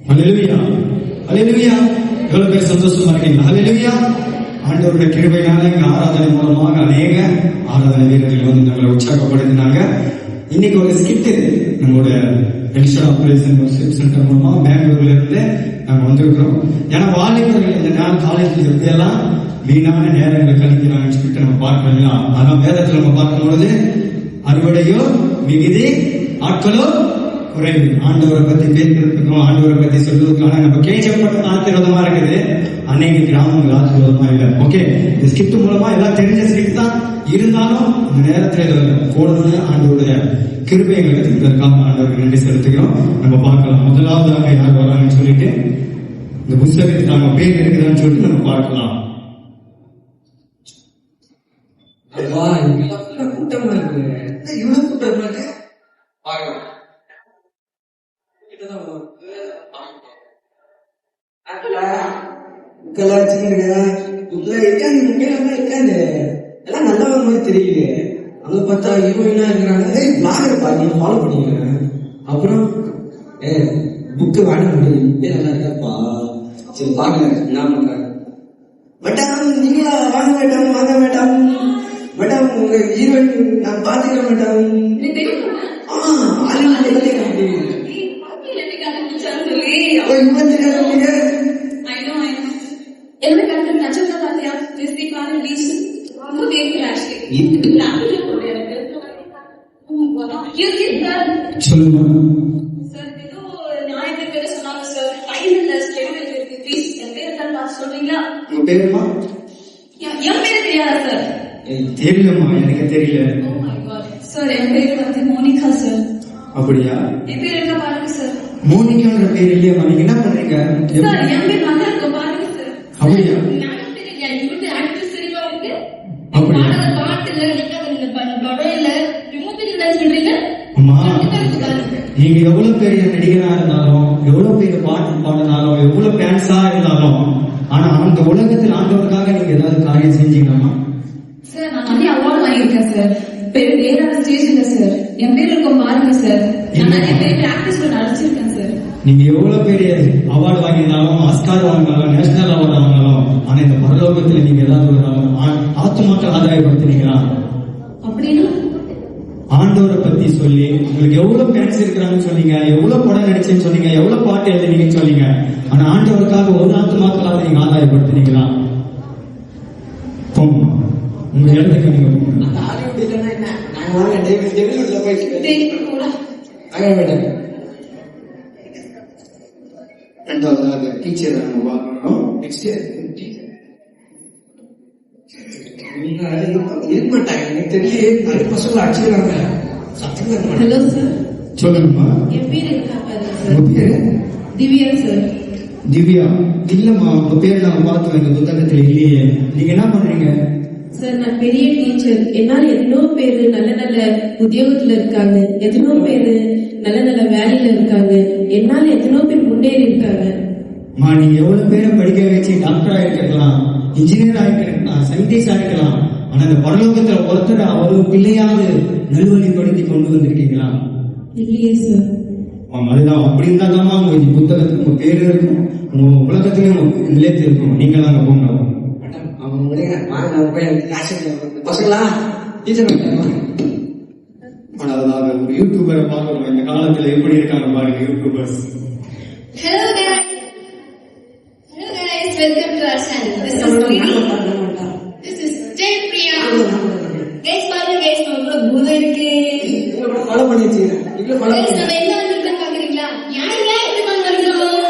ஹல்லேலூயா, ஹல்லேலூயா. எவ்வளவு பேர் சந்தோஷமா இருக்கீங்க? ஹல்லேலூயா. ஆண்டவருடைய கிருபையால எங்க ஆராதனை மூலமாக அநேக ஆராதனை வீரர்கள் வந்து நம்மளை உற்சாகப்படுத்தினாங்க. இன்னைக்கு ஒரு ஸ்கிட் நம்மளுடைய எலிஷா ஆபரேஷன் சென்டர் மூலமா பெங்களூர்ல இருந்து நாங்க வந்திருக்கிறோம். ஏன்னா வாலிபர்கள் இந்த நேரம் காலேஜ்ல இருக்கையெல்லாம் வீணான நேரங்களை கழிக்கிறாங்கன்னு சொல்லிட்டு நம்ம பார்க்கலாம். ஆனா வேதத்துல நம்ம பார்க்கும்பொழுது அறுவடையோ மிகுதி, ஆட்களோ குறைவு. ஆண்டவரை பத்தி பேசுறதுக்கும் ஆண்டவரை பத்தி சொல்றதுக்கான நம்ம கேட்கப்பட்ட ஆசீர்வாதமா இருக்குது. அநேக கிராமங்கள் ஆசீர்வாதமா இல்லை. ஓகே, இந்த ஸ்கிரிப்ட் மூலமா எல்லாம் தெரிஞ்ச ஸ்கிரிப்ட் தான் இருந்தாலும் இந்த நேரத்தில் போடணும்னு ஆண்டவருடைய கிருபை எங்களுக்கு இதற்காக ஆண்டவருக்கு நன்றி செலுத்துகிறோம். நம்ம பார்க்கலாம். முதலாவதாக யார் வராங்கன்னு சொல்லிட்டு இந்த புத்தகத்துக்கு நம்ம பேர் இருக்குதான்னு சொல்லிட்டு நம்ம பார்க்கலாம். கூட்டமா இருக்கு, இவ்வளவு கூட்டமா இருக்கு. எல்லாம் நல்லவங்க மாதிரி தெரியல. அங்க பார்த்தா ஹீரோயினா இருக்கிறாங்க. பிளாகர் பாருங்க, ஃபாலோ பண்ணிக்கிறேன். அப்புறம் புக்கு வாங்க முடியும், நல்லா இருக்காப்பா. சரி பாருங்க என்ன பண்றாங்க. மேடம் நீங்களா? வாங்க மேடம், வாங்க மேடம். மேடம் உங்க ஹீரோயின் நான் பாத்துக்கிறேன் மேடம். தெரியலம்மா, எனக்கு தெரியல சார். என் பேரு வந்து மோனிகா சார். அப்படியா? என் பேர் இருக்க பாருங்க சார். மோனிகான்ற பேர் இல்லையா? நீங்க என்ன பண்றீங்க சார்? என் பேர் வந்து இருக்க பாருங்க சார். அப்படியா? நீங்க எவ்வளவு பெரிய நடிகரா இருந்தாலும், எவ்வளவு பெரிய பாட்டு பாடினாலும், எவ்வளவு டான்ஸா இருந்தாலும், ஆனா அந்த உலகத்தில் ஆண்டவருக்காக நீங்க ஏதாவது காரியம் செஞ்சீங்கம்மா? சார் நான் நிறைய அவார்டு வாங்கியிருக்கேன் சார். வேற ஸ்டேஜ்ல சார் என் பேர் இருக்கும் பாருங்க சார். நான் நிறைய பேர் பிராக்டிஸ்ல நடிச்சிருக்கேன் சார். நீங்க எவ்வளவு பெரிய அவார்டு வாங்கினாலும், ஆஸ்கார் வாங்கினாலும், நேஷனல் அவார்டு வாங்கினாலும், ஆனா இந்த பரலோகத்துல நீங்க ஏதாவது ஒரு ஆத்துமாக்கள் ஆதாயப்படுத்தினீங்களா? அப்படின்னா ஆண்டவரை பத்தி சொல்லி உங்களுக்கு எவ்வளவு ஃபேன்ஸ் இருக்கிறாங்கன்னு சொன்னீங்க, எவ்வளவு படம் நடிச்சேன்னு சொன்னீங்க, எவ்வளவு பாட்டு எழுதினீங்கன்னு சொன்னீங்க. ஆனா ஆண்டவருக்காக ஒரு ஆத்துமாக்களாக நீங்க ஆதாயப்படுத்தினீங்களா? உங்க இடத்துக்கு நீங்க ரெண்டாவதாக டீச்சர் நம்ம பார்க்கணும். Next hello sir. சொல்லுங்கம்மா. என் பேர் என்ன? திவ்யா சார். திவ்யா இல்லம்மா, உங்க பேர் நான் பார்த்தேன் இந்த புத்தகத்துல இல்லையே. நீங்க என்ன பண்றீங்க? சார் நான் பெரிய டீச்சர். என்னால எத்தனோ பேரு நல்ல நல்ல உத்தியோகத்துல இருக்காங்க, எத்தனோ பேரு நல்ல நல்ல வேலையில இருக்காங்க, என்னால எத்தனோ பேர் முன்னேறி இருக்காங்க. நீங்க எவ்வளவு பேரை படிக்க வச்சு டாக்டர் ஆயிருக்கலாம், இன்ஜினியர் ஆயிருக்கலாம், சயின்டிஸ்ட் ஆயிருக்கலாம். ஆனா இந்த பரலோகத்துல ஒருத்தர் அவரு பிள்ளையாவது நல்வழிப்படுத்தி கொண்டு வந்திருக்கீங்களா? இல்லையே சார். அதுதான். அப்படி இருந்தாதாம்மா உங்க புத்தகத்துக்கு உங்க பேரு இருக்கும், உங்க உலகத்திலேயும் நிலைத்து இருக்கும். நீங்க தாங்க போங்க. அதாவது ஒரு யூடியூபரை பார்க்கணும். இந்த காலத்துல எப்படி இருக்காங்க பாருங்க YouTubers. Hello guys. Hello guys, welcome to our channel. This is Sweetie. This is Jay Priya. Guys பாருங்க guys, நம்மளோட பூத இருக்கு. ஃபாலோ பண்ணி வச்சிருக்கேன். இங்க ஃபாலோ guys நம்ம என்ன வந்திருக்கோம் பாக்குறீங்களா? யாருங்க இது வந்திருக்கோம்?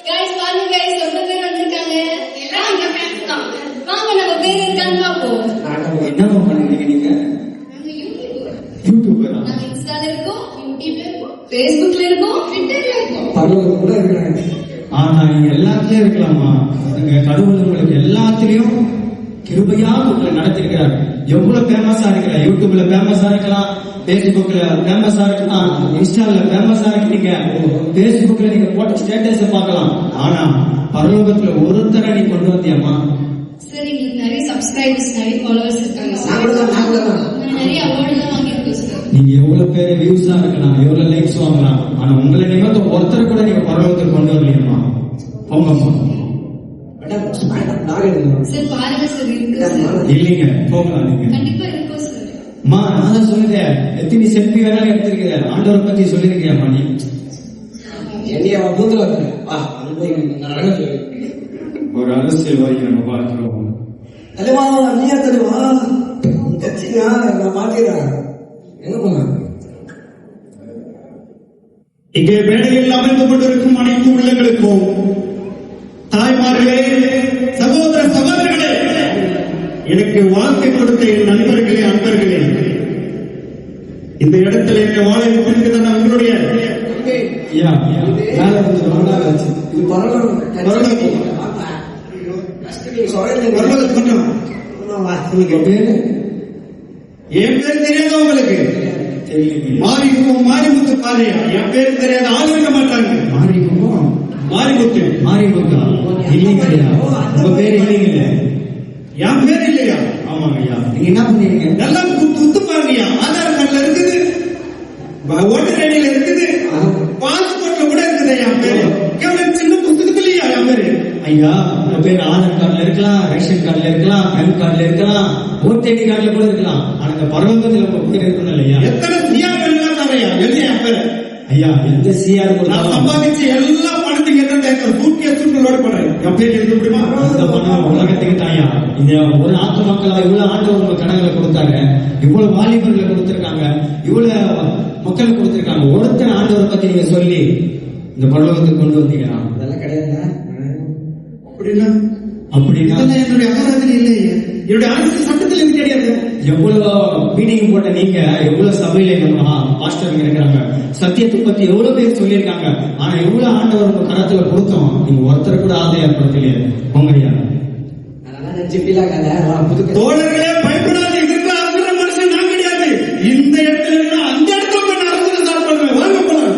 guys பாருங்க guys, ரொம்ப பேர் வந்திருக்காங்க. எல்லாம் எங்க fans தான். வாங்க நம்ம பேர் இருக்கான்னு பாப்போம். என்ன பண்ணுவீங்க நீங்க? நம்ம யூடியூபரா? நம்ம இன்ஸ்டால இருக்கோம், யூடியூப்ல இருக்கோம், ஃபேஸ்புக்ல இருக்கோம், ட்விட்டர்ல இருக்கோம். பரலோகம் கூட இருக்காங்க. ஆனா நீங்க எல்லாத்துலயும் இருக்கலாமா? கடவுள் உங்களுக்கு எல்லாத்திலையும் கிருபையா உங்களை நடத்திருக்கிறார். எவ்வளவு ஃபேமஸா இருக்கிற, யூடியூப்ல ஃபேமஸா இருக்கலாம், பேஸ்புக்ல ஃபேமஸா இருக்கலாம், இன்ஸ்டால ஃபேமஸா இருக்கீங்க. பேஸ்புக்ல நீங்க போட்ட ஸ்டேட்டஸ் பார்க்கலாம். ஆனா பரலோகத்துல ஒருத்தரை நீ கொண்டு வந்தியம்மா? சார் எங்களுக்கு நிறைய சப்ஸ்கிரைபர்ஸ், நிறைய ஃபாலோவர்ஸ் இருக்காங்க சார். நிறைய அவார்டுலாம் வாங்கியிருக்கோம் சார். நீங்க எவ்வளவு பேர் வியூஸா இருக்கலாம், எவ்வளவு லைக்ஸ் வாங்கலாம், ஆனா உங்களை நிமித்தம் ஒருத்தர் கூட நீங்க பரலோகத்துக்கு கொண்டு வரலையம்மா. பாருங்க சார், இருக்கு சார். இல்லைங்க, போகலாம் நீங்க. கண்டிப்பா இருக்கும் சார். அம்மா நான் தான் சொல்லிட்டேன், எத்தனை செல்ஃபி வேணாலும் எடுத்திருக்கிறேன், ஆண்டவரை பத்தி சொல்லிருக்கேன் நீ. என்னைய பூத்துல ஒரு அரசியல்வாதி நம்ம பார்க்கிறோம். தலைவா நீயா தலைவா கட்சியா நான் மாத்திடுறேன். எங்க போங்க? இங்கே மேடையில் அமர்ந்து கொண்டிருக்கும் அனைத்து உள்ளங்களுக்கும், தாய்மார்களே, சகோதர சகோதரர்களே, எனக்கு வாழ்க்கை கொடுத்த என் நண்பர்களே, அன்பர்களே, இந்த இடத்துல என்னை வாழ வைத்திருக்கிறதா உங்களுடைய ஐயா, மேல வந்து ரொம்ப நாள் ஆச்சு. இது பரவாயில்ல பேரு என் பேர் தெரியாத உங்களுக்கு தெரியல. மாரிமுத்து பாதையா, என் பேர் தெரியாத ஆள் இருக்க மாட்டாங்க. மாரிமுத்து மாரிமுத்தா இல்லைங்க ஐயா, உங்க பேரு இல்லைங்க. என் பேர் இல்லையா? ஆமாங்க ஐயா. நீங்க என்ன பண்ணீங்க? நல்லா குத்து பாருங்கய்யா. ஆதார் கார்டுல இருக்குது, ஓட்டர் ஐடியில இருக்குது, பாஸ்போர்ட்ல கூட இருக்குது என் பேரு. எவ்வளவு சின்ன புத்தகத்துல இல்லையா என் பேரு? ஐயா, உங்க பேர் ஆதார் கார்டுல இருக்கலாம், ரேஷன் கார்டுல இருக்கலாம், பேன் கார்டுல இருக்கலாம், ஓட்டர் ஐடி கார்டுல கூட இருக்கலாம். ஆனா இந்த பரவங்கத்துல உங்க பேர் இருக்கணும் இல்லையா? எத்தனை சிஆர் எல்லாம் தரையா எழுதி என் பேரு. ஐயா, எந்த சிஆர் நான் சம்பாதிச்சு எல்லா பணத்துக்கு என்ன சூட்கேஸ் லோடு பண்றேன். என் பேர் எழுத முடியுமா? அந்த பணம் உலகத்துக்கு தாயா. இந்த ஒரு நாட்டு மக்களா இவ்வளவு ஆண்டவர் உங்க கணக்குல கொடுத்தாங்க, இவ்வளவு வாலிபர்களை கொடுத்திருக்காங்க, இவ்வளவு மக்களை கொடுத்திருக்காங்க. ஒருத்தர் ஆண்டவரை பத்தி நீங்க சொல்லி இந்த பரலோகத்துக்கு கொண்டு வந்தீங்கன்னா அதெல்லாம் கிடையாதுண்ணா. அப்படின்னா அப்படின்னா இதெல்லாம் என்னுடைய அகராதில் இல்லையே, என்னுடைய அரசு சட்டத்தில் இது கிடையாது. எவ்வளவு மீட்டிங் போட்ட நீங்க, எவ்வளவு சபையில நம்ம பாஸ்டர் இருக்கிறாங்க, சத்தியத்தை பத்தி எவ்வளவு பேர் சொல்லியிருக்காங்க. ஆனா எவ்வளவு ஆண்டவர் உங்க கரத்துல கொடுத்தோம், நீங்க ஒருத்தர் கூட ஆசை ஏற்படுத்தலையே. உங்க ஐயா அதெல்லாம் நினைச்சு feel ஆகாத. புதுக்க தோழர்களே, பயப்படாத. இதுக்கு அசுர மனுஷன் நான் கிடையாது. இந்த இடத்துல இருந்தா அந்த இடத்துல போய் நான் அரசியல் ஸ்டார்ட் பண்ணுவேன். வாங்க போலாம்.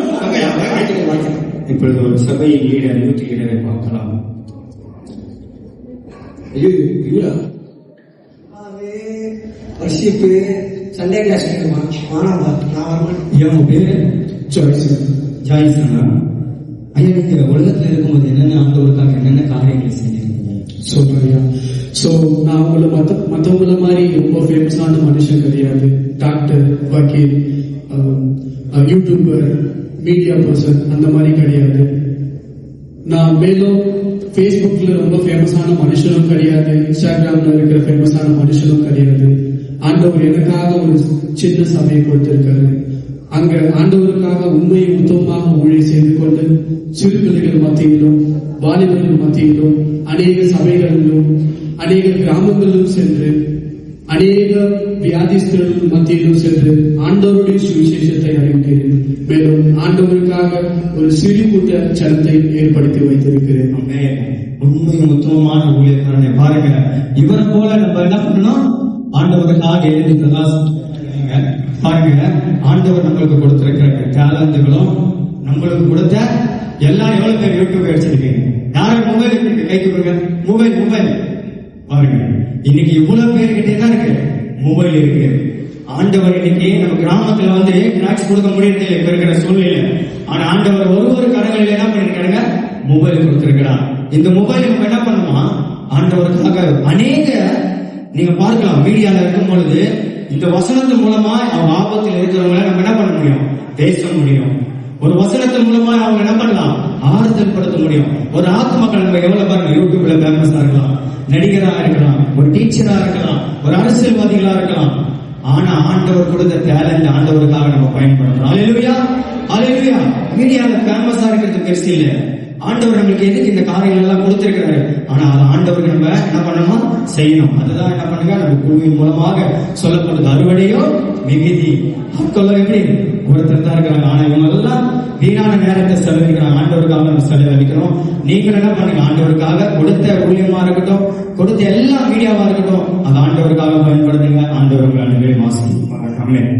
வாழ்க்கை இப்பொழுது ஒரு சபையின் லீடர், யூத் லீடரை பார்க்கலாம். ஐயோ இவ்வளோ வர்ஷிப்பு சண்டே கிளாஸ் வானாம்பா நான் வரமாட்டேன். ஐயா, உங்க பேரு ஜாய்ஸ் அண்ணா. ஐயா, நீங்க உலகத்துல இருக்கும்போது என்னென்ன ஆண்டவருக்காக என்னென்ன காரியங்களை செஞ்சிருக்கீங்க? சொல்றியா? சோ நான் உங்களை மத்தவங்கள மாதிரி ரொம்ப ஃபேமஸான மனுஷன் கிடையாது. டாக்டர், வக்கீல், யூடியூபர், மீடியா பர்சன் அந்த மாதிரி கிடையாது. நான் மேலும் ஃபேஸ்புக்ல ரொம்ப ஃபேமஸான மனுஷனும் கிடையாது, இன்ஸ்டாகிராம்ல இருக்கிற ஃபேமஸான மனுஷனும் கிடையாது. ஆண்டவர் எனக்காக ஒரு சின்ன சபையை கொடுத்திருக்காரு. அங்க ஆண்டவருக்காக உண்மையை உத்தமமாக ஊழியம் செய்து கொண்டு சிறு பிள்ளைகள் மத்தியிலும் வாலிபர்கள் மத்தியிலும் அநேக சபைகளிலும் அநேக கிராமங்களிலும் சென்று அநேக வியாதிஸ்தர்கள் மத்தியிலும் சென்று ஆண்டவருடைய சுவிசேஷத்தை அறிவிக்கிறேன். மேலும் ஆண்டவருக்காக ஒரு சிறு கூட்ட சனத்தை ஏற்படுத்தி வைத்திருக்கிறேன். உண்மையும் உத்தமமான ஊழியக்காரனை பாருங்க. இவரை போல நம்ம என்ன பண்ணணும்? ஆண்டவருக்காக எழுதி பாருங்க. ஆண்டவர் நம்மளுக்கு கொடுத்திருக்கிற டேலண்ட்களும் நம்மளுக்கு கொடுத்த எல்லாம் எவ்வளவு பேர் யூடியூப் வச்சிருக்கீங்க? யாரும் மொபைல் இருக்கு, கைக்கு கொடுங்க. மொபைல் பாருங்க. இன்னைக்கு இவ்வளவு பேர்கிட்ட தான் இருக்கு மொபைல் இருக்கு. ஆண்டவர் இன்னைக்கு நம்ம கிராமத்துல வந்து டிராக்ஸ் கொடுக்க முடியறது இல்லை இப்ப இருக்கிற சூழ்நிலை. ஆனா ஆண்டவர் ஒரு கரங்களில் என்ன பண்ணிருக்காங்க? மொபைல் கொடுத்திருக்கிறார். இந்த மொபைல் நம்ம என்ன பண்ணுமா? ஆண்டவருக்காக அநேக நீங்க பார்க்கலாம், மீடியால இருக்கும் பொழுது இந்த வசனத்தின் மூலமா அவங்க ஆபத்தில் இருக்கிறவங்களை நம்ம என்ன பண்ண முடியும்? பேச முடியும். ஒரு வசனத்தின் மூலமா அவங்க என்ன பண்ணலாம்? ஆறுதல் படுத்த முடியும். ஒரு ஆத்மக்கள் நம்ம எவ்வளவு பாருங்க, யூடியூப்ல ஃபேமஸா இருக்கலாம், நடிகரா இருக்கலாம், ஒரு டீச்சரா இருக்கலாம், ஒரு அரசியல்வாதிகளா இருக்கலாம். ஆனா ஆண்டவர் கொடுத்த டேலண்ட் ஆண்டவருக்காக நம்ம பயன்படுத்தணும். அல்லேலூயா, அல்லேலூயா. மீடியால ஃபேமஸா இருக்கிறது பெருசு இல்ல. ஆண்டவர் நம்மளுக்கு எதுக்கு இந்த காரியங்கள் எல்லாம் கொடுத்திருக்கிறாரு. ஆனா அது ஆண்டவருக்கு நம்ம என்ன பண்ணணும்? செய்யணும். அதுதான் என்ன பண்ணுங்க, நம்ம குழுவின் மூலமாக சொல்லப்படுது. அறுவடையோ மிகுதி. ஆட்களோ எப்படி ஒருத்தர் தான் இருக்கிறாங்க. ஆனா இவங்க எல்லாம் வீணான நேரத்தை செலவழிக்கிறாங்க. ஆண்டவருக்காக நம்ம செலவழிக்கிறோம். நீங்கள் என்ன பண்ணுங்க? ஆண்டவருக்காக கொடுத்த ஊழியமா இருக்கட்டும், கொடுத்த எல்லா மீடியாவா இருக்கட்டும், அது ஆண்டவருக்காக பயன்படுத்துங்க. ஆண்டவர் உங்களை அனுபவம் ஆசீர்வதிப்பார். ஆமென்.